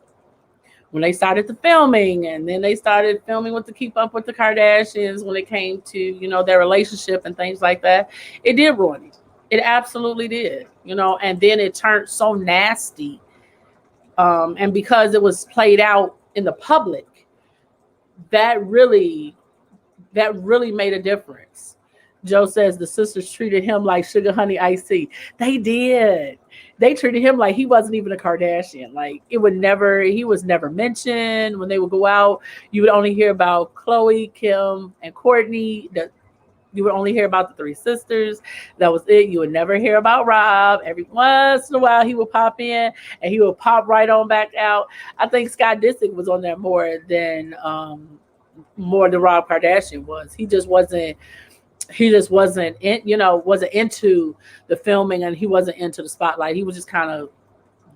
when they started the filming, and then they started filming with to keep up with the Kardashians when it came to, their relationship and things like that, it did ruin it. It absolutely did, and then it turned so nasty. And because it was played out in the public, that really made a difference. Joe says the sisters treated him like sugar honey iced tea. They did. They treated him like he wasn't even a Kardashian. Like he was never mentioned when they would go out. You would only hear about Chloe, Kim, and Courtney. You would only hear about the three sisters. That was it. You would never hear about Rob. Every once in a while, he would pop in and he would pop right on back out. I think Scott Disick was on there more than Rob Kardashian was. He just wasn't. Wasn't into the filming, and he wasn't into the spotlight. He was just kind of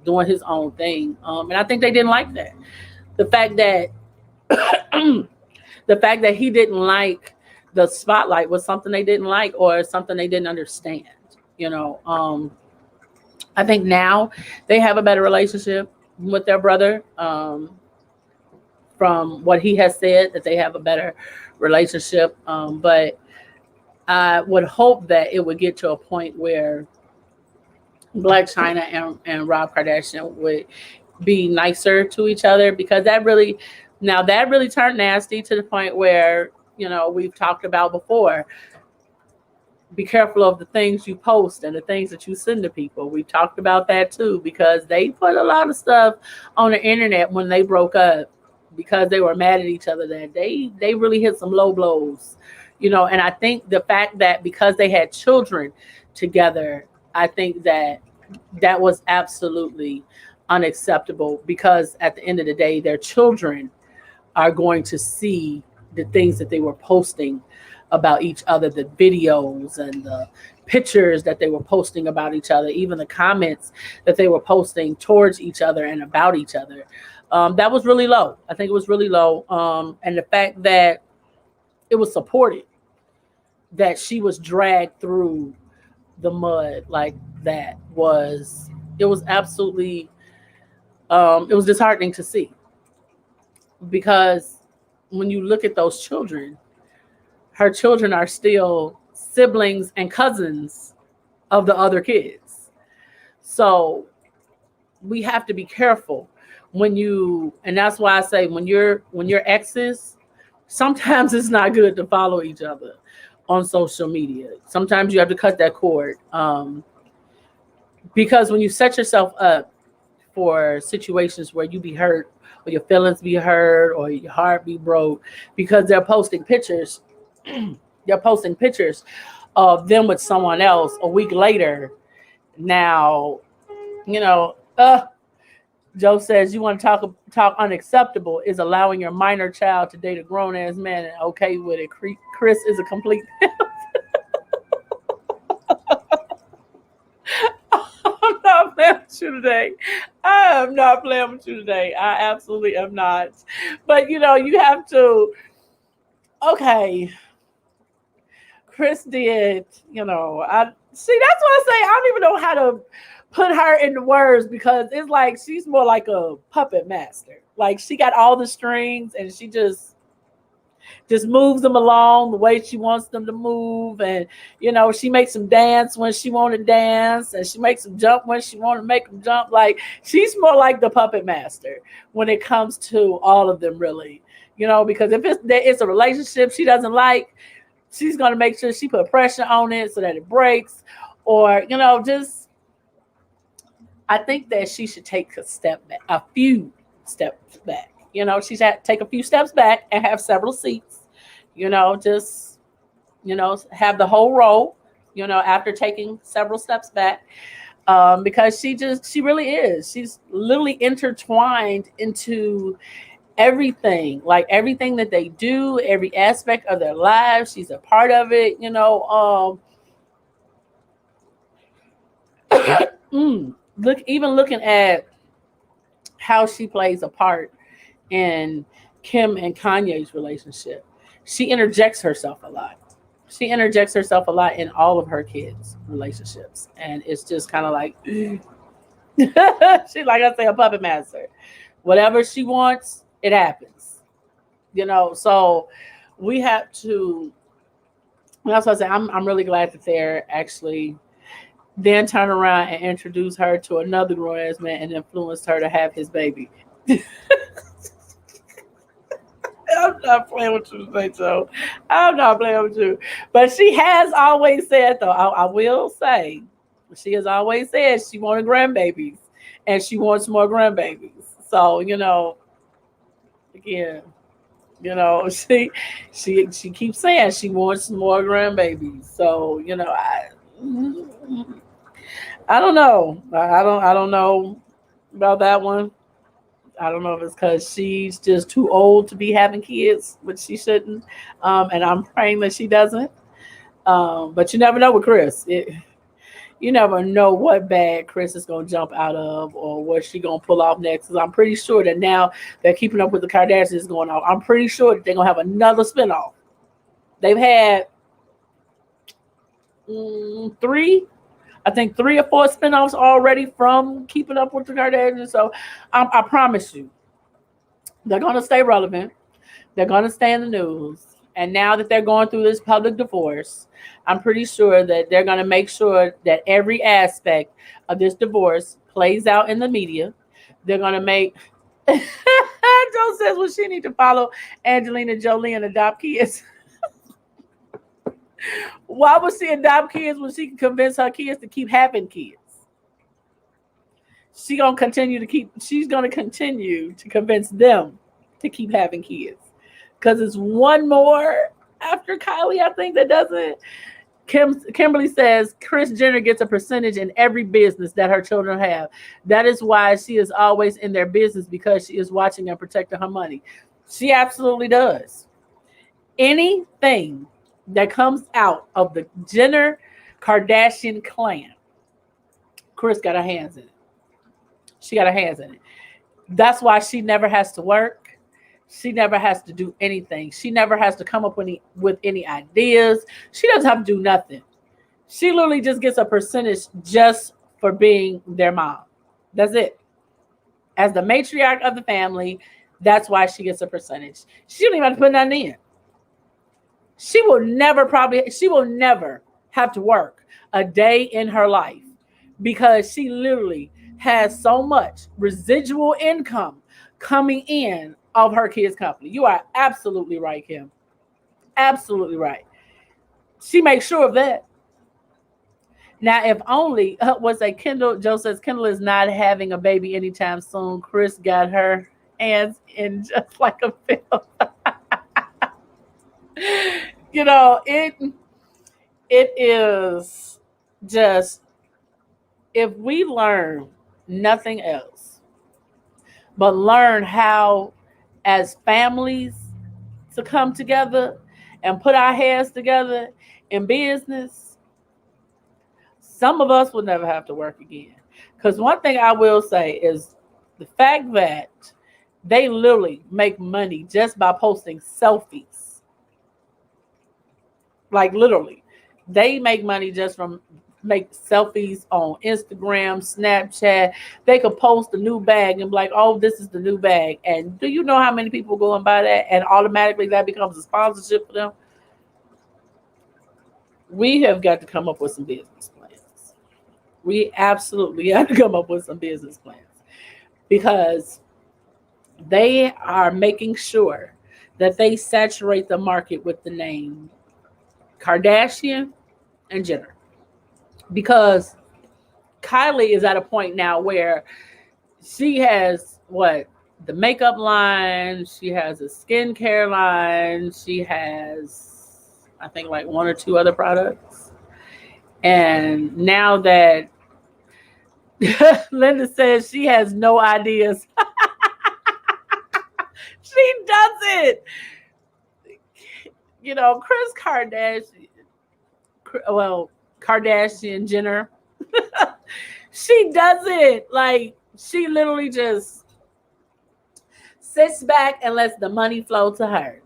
doing his own thing. And I think they didn't like that. The fact that he didn't like the spotlight was something they didn't like, or something they didn't understand. I think now they have a better relationship with their brother. From what he has said, that they have a better relationship. But I would hope that it would get to a point where Blac Chyna and Rob Kardashian would be nicer to each other, because that really turned nasty to the point where, we've talked about before. Be careful of the things you post and the things that you send to people. We've talked about that too, because they put a lot of stuff on the internet when they broke up, because they were mad at each other, that they really hit some low blows. And I think the fact that because they had children together, I think that was absolutely unacceptable, because at the end of the day, their children are going to see the things that they were posting about each other, the videos and the pictures that they were posting about each other, even the comments that they were posting towards each other and about each other. That was really low. I think it was really low. And the fact that it was supported, that she was dragged through the mud like that, was absolutely it was disheartening to see, because when you look at those children, her children are still siblings and cousins of the other kids. So we have to be careful and that's why I say when you're exes, sometimes it's not good to follow each other on social media. Sometimes you have to cut that cord, because when you set yourself up for situations where you be hurt, or your feelings be hurt, or your heart be broke, because they're posting pictures of them with someone else a week later. Now, Joe says, you want to talk unacceptable is allowing your minor child to date a grown-ass man and okay with it. Chris is a complete I'm not playing with you today. I am not playing with you today. I absolutely am not. But, you have to, okay, Chris did, I see, that's what I say. I don't even know how to put her into words, because it's like she's more like a puppet master. Like, she got all the strings and she just moves them along the way she wants them to move. And she makes them dance when she want to dance, and she makes them jump when she want to make them jump. Like, she's more like the puppet master when it comes to all of them, really. Because if it's a relationship she doesn't like, she's going to make sure she put pressure on it so that it breaks. Or I think that she should take a few steps back. She should take a few steps back and have several seats. Have the whole row. After taking several steps back, because she really is. She's literally intertwined into everything, like everything that they do, every aspect of their lives. She's a part of it. Looking at how she plays a part in Kim and Kanye's relationship. She interjects herself a lot. She interjects herself a lot in all of her kids' relationships. And it's just kind of like, she, like I say, a puppet master. Whatever she wants, it happens. So we have to, that's what I say, I'm really glad that they're actually then turn around and introduce her to another grown ass man and influence her to have his baby. I'm not playing with you today, Joe. I'm not playing with you. But she has always said, though, I will say, she has always said she wanted grandbabies and she wants more grandbabies. So, again, she keeps saying she wants more grandbabies. So, I don't know. I don't know about that one. I don't know if it's because she's just too old to be having kids, which she shouldn't. And I'm praying that she doesn't. But you never know with Chris. You never know what bag Chris is going to jump out of or what she's going to pull off next. Because I'm pretty sure that now they're keeping up with the Kardashians going on. I'm pretty sure that they're going to have another spinoff. They've had three. I think 3 or 4 spinoffs already from Keeping Up with the Kardashians. So I promise you, they're going to stay relevant. They're going to stay in the news. And now that they're going through this public divorce, I'm pretty sure that they're going to make sure that every aspect of this divorce plays out in the media. They're going to make... Joe says, well, she need to follow Angelina Jolie and adopt kids. Why would she adopt kids when she can convince her kids to keep having kids? She's going to continue to convince them to keep having kids. Because it's one more after Kylie, I think, that doesn't. Kimberly says Kris Jenner gets a percentage in every business that her children have. That is why she is always in their business, because she is watching and protecting her money. She absolutely does. Anything that comes out of the Jenner Kardashian clan, Kris got her hands in it. She got her hands in it. That's why she never has to work. She never has to do anything. She never has to come up with any ideas. She doesn't have to do nothing. She literally just gets a percentage just for being their mom. That's it. As the matriarch of the family, that's why she gets a percentage. She don't even have to put nothing in. She will never have to work a day in her life, because she literally has so much residual income coming in of her kids' company. You are absolutely right, Kim. Absolutely right. She makes sure of that. Now, if only, Joe says Kendall is not having a baby anytime soon. Kris got her hands in just like a film. It is just, if we learn nothing else but learn how, as families, to come together and put our heads together in business, some of us will never have to work again. Because one thing I will say is the fact that they literally make money just by posting selfies. Like, literally, they make money just from make selfies on Instagram, Snapchat. They could post a new bag and be like, oh, this is the new bag. And do you know how many people go and buy that? And automatically that becomes a sponsorship for them. We have got to come up with some business plans. We absolutely have to come up with some business plans, because they are making sure that they saturate the market with the name Kardashian and Jenner. Because Kylie is at a point now where she has the makeup line, she has a skincare line, she has, I think, like 1 or 2 other products. And now that Linda says she has no ideas, she doesn't. Kris Kardashian Jenner, she doesn't. Like, she literally just sits back and lets the money flow to her.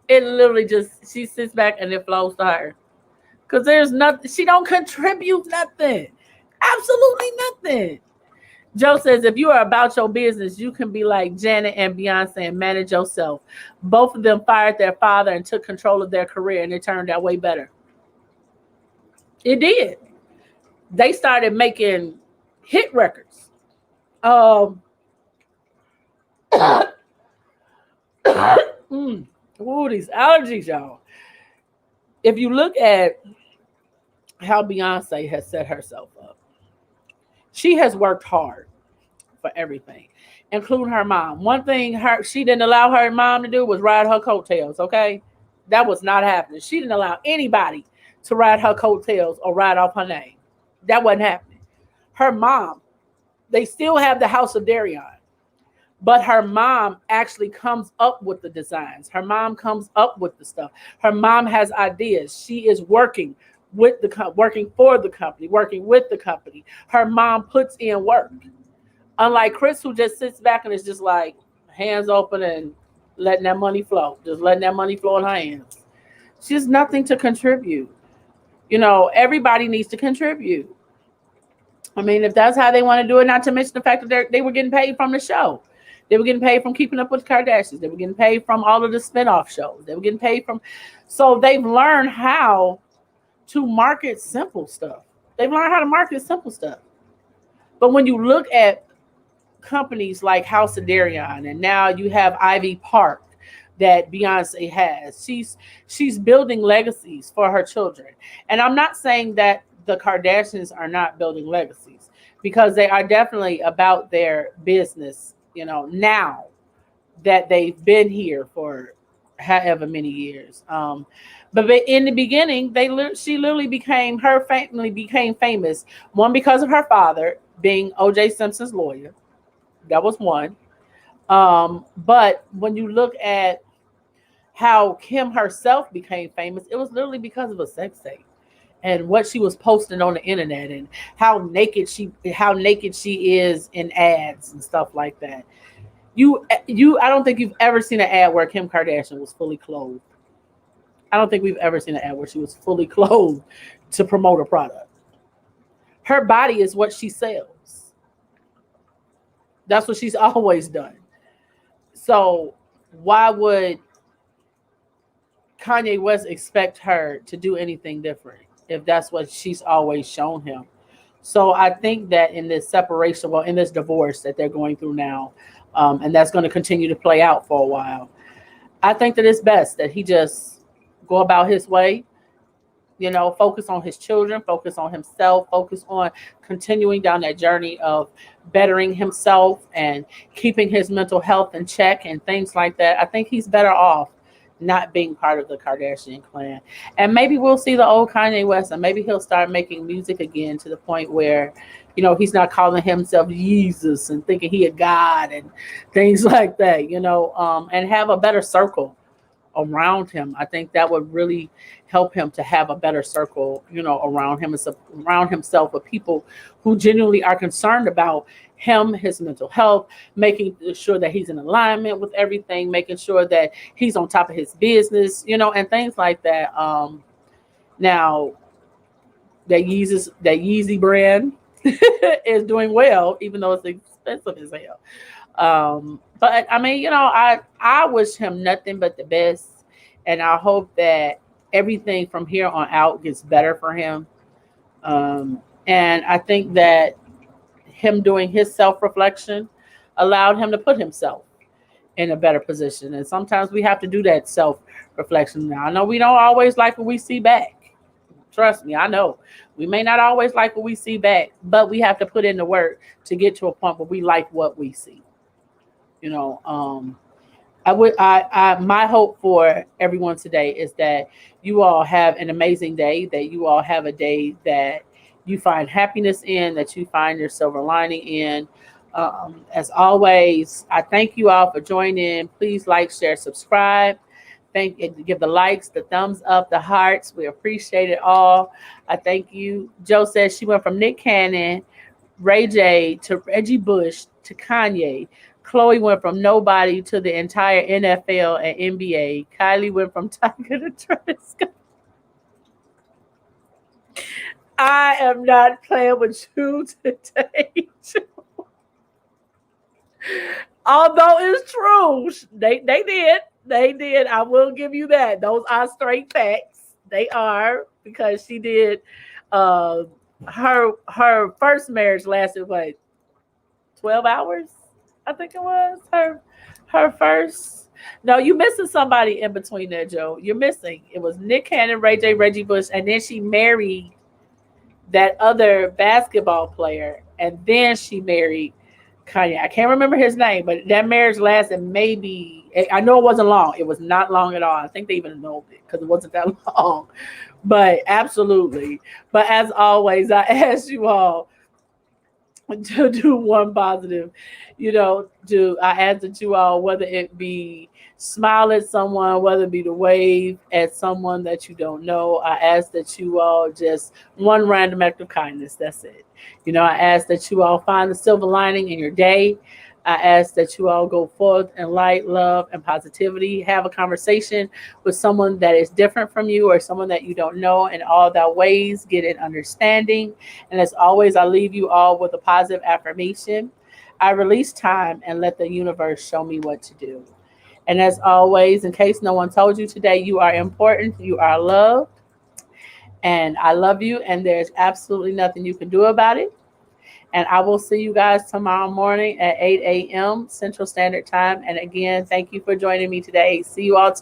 It literally just, she sits back and it flows to her. Because there's nothing, she don't contribute nothing. Absolutely nothing. Joe says, if you are about your business, you can be like Janet and Beyonce and manage yourself. Both of them fired their father and took control of their career, and it turned out way better. It did. They started making hit records. Oh, these allergies, y'all. If you look at how Beyonce has set herself up, she has worked hard for everything, including her mom. One thing she didn't allow her mom to do was ride her coattails, okay? That was not happening. She didn't allow anybody to ride her coattails or ride off her name. That wasn't happening. Her mom, they still have the House of Darion, but her mom actually comes up with the designs. Her mom comes up with the stuff. Her mom has ideas. She is working with working for the company, working with the company. Her mom puts in work. Unlike Chris, who just sits back and is just like hands open and letting that money flow, just letting that money flow in her hands. She has nothing to contribute. You know, everybody needs to contribute. I mean, if that's how they want to do it, not to mention the fact that they were getting paid from the show. They were getting paid from Keeping Up with the Kardashians. They were getting paid from all of the spinoff shows. They were getting paid from, so they've learned how to market simple stuff. They've learned how to market simple stuff. But when you look at companies like House of Darion, and now you have Ivy Park that Beyonce has, she's building legacies for her children. And I'm not saying that the Kardashians are not building legacies, because they are definitely about their business, you know, now that they've been here for however many years. But in the beginning, her family became famous, one, because of her father being O.J. Simpson's lawyer. That was one. But when you look at how Kim herself became famous, it was literally because of a sex tape and what she was posting on the internet, and how naked she is in ads and stuff like that. I don't think you've ever seen an ad where Kim Kardashian was fully clothed. I don't think we've ever seen an ad where she was fully clothed to promote a product. Her body is what she sells. That's what she's always done. So why would Kanye West expect her to do anything different if that's what she's always shown him? So I think that in this separation, in this divorce that they're going through now, and that's going to continue to play out for a while, I think that it's best that he just go about his way, you know, focus on his children, focus on himself, focus on continuing down that journey of bettering himself and keeping his mental health in check and things like that. I think he's better off not being part of the Kardashian clan. And maybe we'll see the old Kanye West, and maybe he'll start making music again to the point where, you know, he's not calling himself Jesus and thinking he a god and things like that, you know, and have a better circle around him. I think that would really help him to have a better circle, you know, around him, around himself, with people who genuinely are concerned about him, his mental health, making sure that he's in alignment with everything, making sure that he's on top of his business, you know, and things like that. Now that Yeezy brand is doing well, even though it's expensive as hell. But I mean, you know, I wish him nothing but the best, and I hope that everything from here on out gets better for him. And I think that him doing his self-reflection allowed him to put himself in a better position. And sometimes we have to do that self-reflection. Now, I know we don't always like what we see back. Trust me, I know. We may not always like what we see back, but we have to put in the work to get to a point where we like what we see. You know, my hope for everyone today is that you all have an amazing day, that you all have a day that you find happiness in, that you find your silver lining in. As always, I thank you all for joining. Please like, share, subscribe. Give the likes, the thumbs up, the hearts. We appreciate it all. I thank you. Joe says she went from Nick Cannon, Ray J, to Reggie Bush, to Kanye, Chloe went from nobody to the entire NFL and NBA. Kylie went from Tiger to Travis Scott. I am not playing with you today. Although it's true, they did. I will give you that. Those are straight facts. They are, because she did. Uh, her first marriage lasted what, 12 hours? I think it was her first. No, you missing somebody in between there, Joe. You're missing. It was Nick Cannon, Ray J, Reggie Bush, and then she married that other basketball player, and then she married Kanye. I can't remember his name, but that marriage lasted maybe. I know it wasn't long. It was not long at all. I think they even annulled it because it wasn't that long. But absolutely. But as always, I ask you all to do one positive. I ask that you all, whether it be smile at someone, whether it be to wave at someone that you don't know, I ask that you all just one random act of kindness. That's it. I ask that you all find the silver lining in your day. I ask that you all go forth in light, love, and positivity. Have a conversation with someone that is different from you or someone that you don't know in all thy ways. Get an understanding. And as always, I leave you all with a positive affirmation. I release time and let the universe show me what to do. And as always, in case no one told you today, you are important, you are loved, and I love you, and there's absolutely nothing you can do about it. And I will see you guys tomorrow morning at 8 a.m. Central Standard Time. And again, thank you for joining me today. See you all tomorrow.